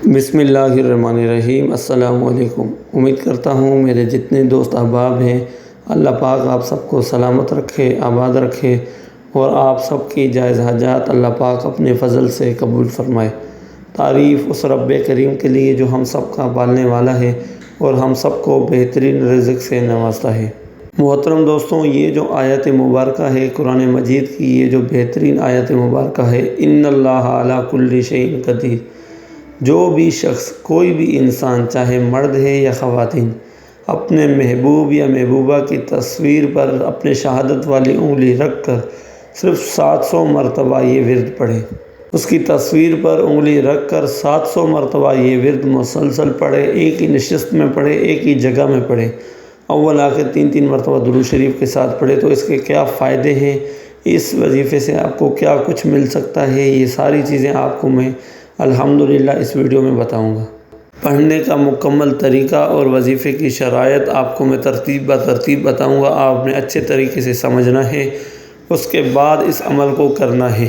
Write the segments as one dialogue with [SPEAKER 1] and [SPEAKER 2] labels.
[SPEAKER 1] بسم اللہ الرحمن الرحیم۔ السلام علیکم۔ امید کرتا ہوں میرے جتنے دوست احباب ہیں اللہ پاک آپ سب کو سلامت رکھے، آباد رکھے اور آپ سب کی جائز حاجات اللہ پاک اپنے فضل سے قبول فرمائے۔ تعریف اس رب کریم کے لیے جو ہم سب کا پالنے والا ہے اور ہم سب کو بہترین رزق سے نوازتا ہے۔ محترم دوستوں، یہ جو آیت مبارکہ ہے قرآن مجید کی، یہ جو بہترین آیت مبارکہ ہے، ان اللہ علی کل شیء قدیر، جو بھی شخص، کوئی بھی انسان، چاہے مرد ہے یا خواتین، اپنے محبوب یا محبوبہ کی تصویر پر اپنے شہادت والی انگلی رکھ کر صرف 700 مرتبہ یہ ورد پڑھے، اس کی تصویر پر انگلی رکھ کر 700 مرتبہ یہ ورد مسلسل پڑھے، ایک ہی نشست میں پڑھے، ایک ہی جگہ میں پڑھے، اول آخر 3 مرتبہ درود شریف کے ساتھ پڑھے، تو اس کے کیا فائدے ہیں، اس وظیفے سے آپ کو کیا کچھ مل سکتا ہے، یہ ساری چیزیں آپ کو میں الحمدللہ اس ویڈیو میں بتاؤں گا۔ پڑھنے کا مکمل طریقہ اور وظیفے کی شرائط آپ کو میں ترتیب بترتیب بتاؤں گا، آپ نے اچھے طریقے سے سمجھنا ہے، اس کے بعد اس عمل کو کرنا ہے۔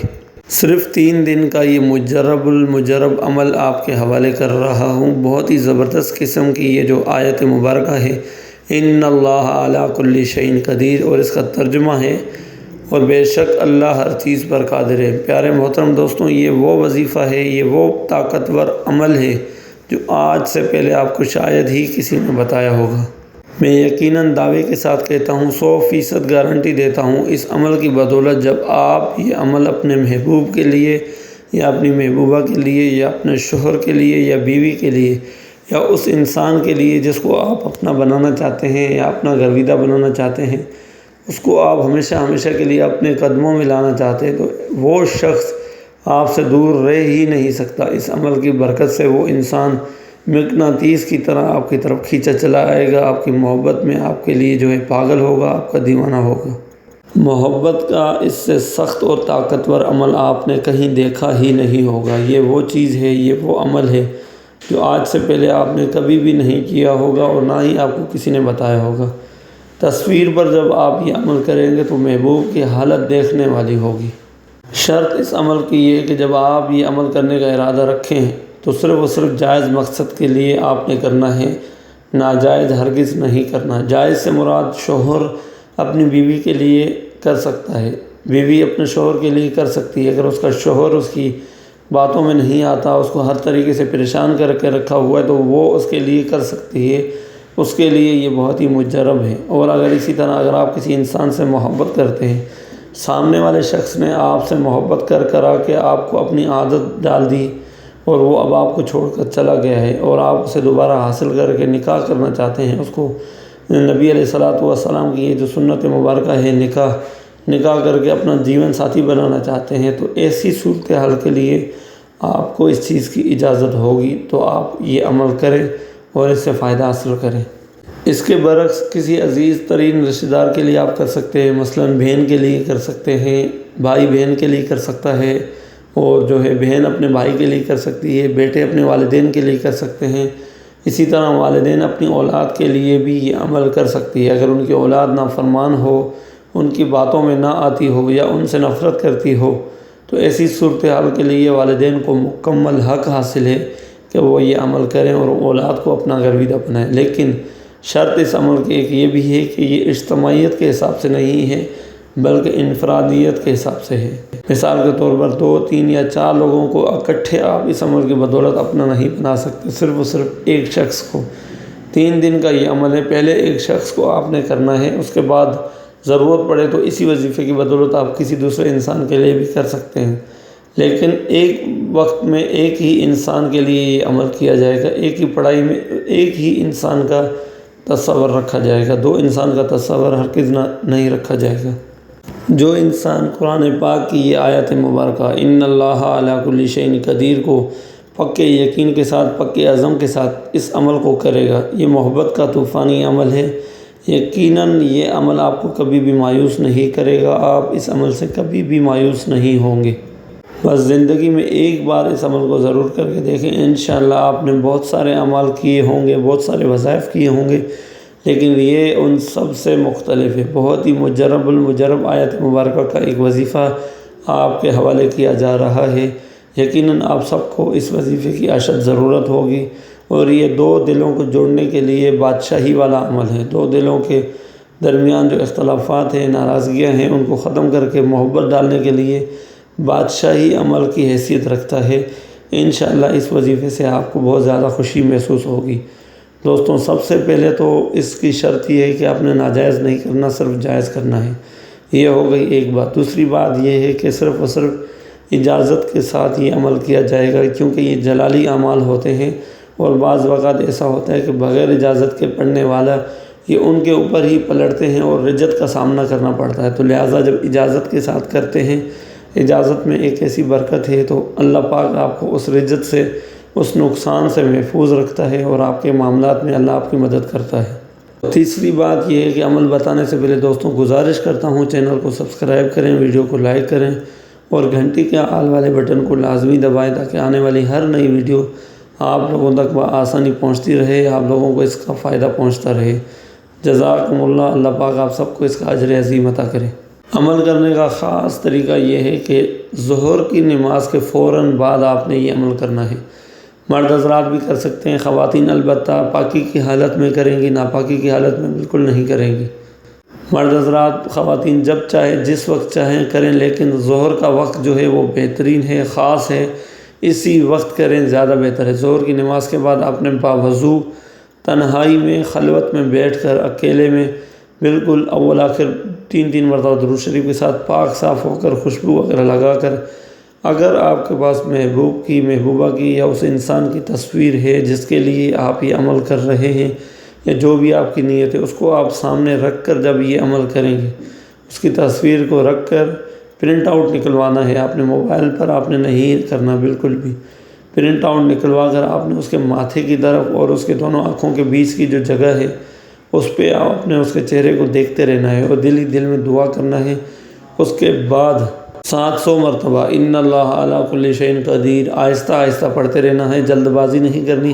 [SPEAKER 1] صرف 3 دن کا یہ مجرب عمل آپ کے حوالے کر رہا ہوں، بہت ہی زبردست قسم کی یہ جو آیت مبارکہ ہے، ان اللہ علی کل شیء قدیر، اور اس کا ترجمہ ہے اور بے شک اللہ ہر چیز پر قادر ہے۔ پیارے محترم دوستوں، یہ وہ وظیفہ ہے، یہ وہ طاقتور عمل ہے جو آج سے پہلے آپ کو شاید ہی کسی نے بتایا ہوگا۔ میں یقیناً دعوے کے ساتھ کہتا ہوں، 100% گارنٹی دیتا ہوں، اس عمل کی بدولت جب آپ یہ عمل اپنے محبوب کے لیے یا اپنی محبوبہ کے لیے یا اپنے شوہر کے لیے یا بیوی کے لیے یا اس انسان کے لیے جس کو آپ اپنا بنانا چاہتے ہیں یا اپنا گرویدہ بنانا چاہتے ہیں، اس کو آپ ہمیشہ کے لیے اپنے قدموں میں لانا چاہتے ہیں، تو وہ شخص آپ سے دور رہ ہی نہیں سکتا۔ اس عمل کی برکت سے وہ انسان مقناطیس کی طرح آپ کی طرف کھینچا چلا آئے گا، آپ کی محبت میں آپ کے لیے جو ہے پاگل ہوگا، آپ کا دیوانہ ہوگا۔ محبت کا اس سے سخت اور طاقتور عمل آپ نے کہیں دیکھا ہی نہیں ہوگا۔ یہ وہ چیز ہے، یہ وہ عمل ہے جو آج سے پہلے آپ نے کبھی بھی نہیں کیا ہوگا اور نہ ہی آپ کو کسی نے بتایا ہوگا۔ تصویر پر جب آپ یہ عمل کریں گے تو محبوب کی حالت دیکھنے والی ہوگی۔ شرط اس عمل کی یہ ہے کہ جب آپ یہ عمل کرنے کا ارادہ رکھیں تو صرف اور صرف جائز مقصد کے لیے آپ نے کرنا ہے، ناجائز ہرگز نہیں کرنا۔ جائز سے مراد شوہر اپنی بیوی کے لیے کر سکتا ہے، بیوی اپنے شوہر کے لیے کر سکتی ہے، اگر اس کا شوہر اس کی باتوں میں نہیں آتا، اس کو ہر طریقے سے پریشان کر کے رکھا ہوا ہے، تو وہ اس کے لیے کر سکتی ہے، اس کے لیے یہ بہت ہی مجرب ہے۔ اور اگر اسی طرح اگر آپ کسی انسان سے محبت کرتے ہیں، سامنے والے شخص نے آپ سے محبت کرا کے آپ کو اپنی عادت ڈال دی اور وہ اب آپ کو چھوڑ کر چلا گیا ہے اور آپ اسے دوبارہ حاصل کر کے نکاح کرنا چاہتے ہیں، اس کو نبی علیہ الصلوۃ والسلام کی یہ جو سنت مبارکہ ہے، نکاح کر کے اپنا جیون ساتھی بنانا چاہتے ہیں، تو ایسی صورتحال کے لیے آپ کو اس چیز کی اجازت ہوگی، تو آپ یہ عمل کریں اور اس سے فائدہ حاصل کریں۔ اس کے برعکس کسی عزیز ترین رشتہ دار کے لیے آپ کر سکتے ہیں، مثلا بہن کے لیے کر سکتے ہیں، بھائی بہن کے لیے کر سکتا ہے، اور جو ہے بہن اپنے بھائی کے لیے کر سکتی ہے، بیٹے اپنے والدین کے لیے کر سکتے ہیں، اسی طرح والدین اپنی اولاد کے لیے بھی یہ عمل کر سکتی ہے۔ اگر ان کی اولاد نافرمان ہو، ان کی باتوں میں نہ آتی ہو یا ان سے نفرت کرتی ہو، تو ایسی صورتحال کے لیے والدین کو مکمل حق حاصل ہے کہ وہ یہ عمل کریں اور اولاد کو اپنا گرویدہ بنائیں۔ لیکن شرط اس عمل کی ایک یہ بھی ہے کہ یہ اجتماعیت کے حساب سے نہیں ہے بلکہ انفرادیت کے حساب سے ہے۔ مثال کے طور پر 2، 3 یا 4 لوگوں کو اکٹھے آپ اس عمل کی بدولت اپنا نہیں بنا سکتے، صرف اور صرف ایک شخص کو۔ 3 دن کا یہ عمل ہے، پہلے ایک شخص کو آپ نے کرنا ہے، اس کے بعد ضرورت پڑے تو اسی وظیفے کی بدولت آپ کسی دوسرے انسان کے لیے بھی کر سکتے ہیں، لیکن ایک وقت میں ایک ہی انسان کے لیے یہ عمل کیا جائے گا، ایک ہی پڑھائی میں ایک ہی انسان کا تصور رکھا جائے گا، 2 انسان کا تصور ہرگز نہیں رکھا جائے گا۔ جو انسان قرآن پاک کی یہ آیت مبارکہ ان اللہ علی کل شیء قدیر کو پکے یقین کے ساتھ، پکے عزم کے ساتھ اس عمل کو کرے گا، یہ محبت کا طوفانی عمل ہے، یقیناً یہ عمل آپ کو کبھی بھی مایوس نہیں کرے گا، آپ اس عمل سے کبھی بھی مایوس نہیں ہوں گے۔ بس زندگی میں ایک بار اس عمل کو ضرور کر کے دیکھیں، انشاءاللہ آپ نے بہت سارے اعمال کیے ہوں گے، بہت سارے وظائف کیے ہوں گے، لیکن یہ ان سب سے مختلف ہے۔ بہت ہی مجرب آیت مبارکہ کا ایک وظیفہ آپ کے حوالے کیا جا رہا ہے، یقیناً آپ سب کو اس وظیفے کی اشد ضرورت ہوگی، اور یہ دو دلوں کو جوڑنے کے لیے بادشاہی والا عمل ہے۔ دو دلوں کے درمیان جو اختلافات ہیں، ناراضگیاں ہیں، ان کو ختم کر کے محبت ڈالنے کے لیے بادشاہی عمل کی حیثیت رکھتا ہے۔ انشاءاللہ اس وظیفے سے آپ کو بہت زیادہ خوشی محسوس ہوگی۔ دوستوں، سب سے پہلے تو اس کی شرط یہ ہے کہ آپ نے ناجائز نہیں کرنا، صرف جائز کرنا ہے۔ یہ ہو گئی ایک بات۔ دوسری بات یہ ہے کہ صرف اور صرف اجازت کے ساتھ یہ عمل کیا جائے گا، کیونکہ یہ جلالی اعمال ہوتے ہیں، اور بعض وقت ایسا ہوتا ہے کہ بغیر اجازت کے پڑھنے والا یہ ان کے اوپر ہی پلٹتے ہیں اور رجت کا سامنا کرنا پڑتا ہے۔ تو لہٰذا جب اجازت کے ساتھ کرتے ہیں، اجازت میں ایک ایسی برکت ہے، تو اللہ پاک آپ کو اس رجت سے، اس نقصان سے محفوظ رکھتا ہے، اور آپ کے معاملات میں اللہ آپ کی مدد کرتا ہے۔ تیسری بات یہ ہے کہ عمل بتانے سے پہلے دوستوں گزارش کرتا ہوں چینل کو سبسکرائب کریں، ویڈیو کو لائک کریں، اور گھنٹی کے آل والے بٹن کو لازمی دبائیں تاکہ آنے والی ہر نئی ویڈیو آپ لوگوں تک بآسانی پہنچتی رہے، آپ لوگوں کو اس کا فائدہ پہنچتا رہے۔ جزاکم اللہ، اللہ پاک آپ سب کو اس کا اجر عظیم عطا کرے۔ عمل کرنے کا خاص طریقہ یہ ہے کہ ظہر کی نماز کے فوراً بعد آپ نے یہ عمل کرنا ہے۔ مرد حضرات بھی کر سکتے ہیں، خواتین البتہ پاکی کی حالت میں کریں گی، ناپاکی کی حالت میں بالکل نہیں کریں گی۔ مرد حضرات، خواتین جب چاہے جس وقت چاہیں کریں، لیکن ظہر کا وقت جو ہے وہ بہترین ہے، خاص ہے، اسی وقت کریں، زیادہ بہتر ہے۔ ظہر کی نماز کے بعد آپ نے باوضو تنہائی میں خلوت میں بیٹھ کر اکیلے میں بالکل اول آخر 3 مرتبہ درود شریف کے ساتھ پاک صاف ہو کر، خوشبو وغیرہ لگا کر، اگر آپ کے پاس محبوب کی، محبوبہ کی یا اس انسان کی تصویر ہے جس کے لیے آپ یہ عمل کر رہے ہیں، یا جو بھی آپ کی نیت ہے، اس کو آپ سامنے رکھ کر جب یہ عمل کریں گے، اس کی تصویر کو رکھ کر پرنٹ آؤٹ نکلوانا ہے۔ آپ نے موبائل پر آپ نے نہیں کرنا، بالکل بھی پرنٹ آؤٹ نکلوا کر آپ نے اس کے ماتھے کی طرف اور اس کے دونوں آنکھوں کے بیچ کی جو جگہ ہے، اس پہ آپ نے اس کے چہرے کو دیکھتے رہنا ہے، اور دل ہی دل میں دعا کرنا ہے۔ اس کے بعد 700 مرتبہ ان اللہ علی کل شیء قدیر آہستہ آہستہ پڑھتے رہنا ہے، جلد بازی نہیں کرنی۔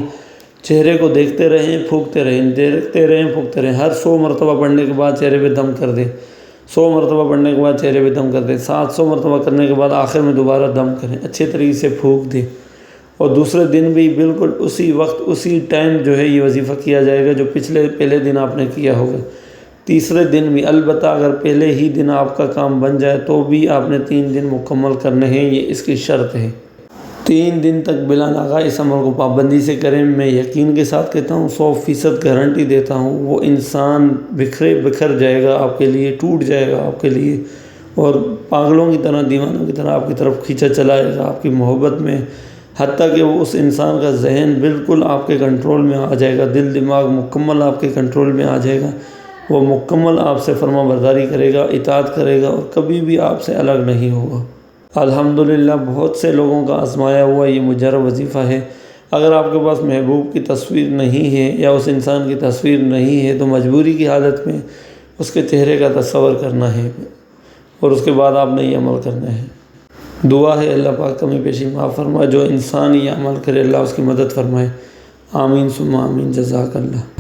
[SPEAKER 1] چہرے کو دیکھتے رہیں، پھونکتے رہیں، دیکھتے رہیں، پھونکتے رہیں۔ ہر 100 مرتبہ پڑھنے کے بعد چہرے پہ دم کر دیں۔ 100 مرتبہ پڑھنے کے بعد چہرے پہ دم کر دیں۔ 700 مرتبہ کرنے کے بعد آخر میں دوبارہ دم کریں، اچھے طریقے سے پھونک دیں۔ اور دوسرے دن بھی بالکل اسی وقت اسی ٹائم جو ہے یہ وظیفہ کیا جائے گا جو پہلے دن آپ نے کیا ہوگا۔ تیسرے دن بھی البتہ اگر پہلے ہی دن آپ کا کام بن جائے تو بھی آپ نے 3 دن مکمل کرنے ہیں، یہ اس کی شرط ہے۔ 3 دن تک بلا ناغہ اس عمل کو پابندی سے کریں۔ میں یقین کے ساتھ کہتا ہوں، 100% گارنٹی دیتا ہوں، وہ انسان بکھر جائے گا آپ کے لیے، ٹوٹ جائے گا آپ کے لیے، اور پاگلوں کی طرح، دیوانوں کی طرح آپ کی طرف کھینچا چلائے گا آپ کی محبت میں، حتیٰ کہ وہ اس انسان کا ذہن بالکل آپ کے کنٹرول میں آ جائے گا، دل دماغ مکمل آپ کے کنٹرول میں آ جائے گا، وہ مکمل آپ سے فرما برداری کرے گا، اطاعت کرے گا، اور کبھی بھی آپ سے الگ نہیں ہوگا۔ الحمدللہ بہت سے لوگوں کا آزمایا ہوا یہ مجرب وظیفہ ہے۔ اگر آپ کے پاس محبوب کی تصویر نہیں ہے یا اس انسان کی تصویر نہیں ہے تو مجبوری کی حالت میں اس کے چہرے کا تصور کرنا ہے، اور اس کے بعد آپ نے یہ عمل کرنا ہے۔ دعا ہے اللہ پاک کمی پیشی معاف فرمائے، جو انسان یہ عمل کرے اللہ اس کی مدد فرمائے۔ آمین ثم آمین، جزاک اللہ۔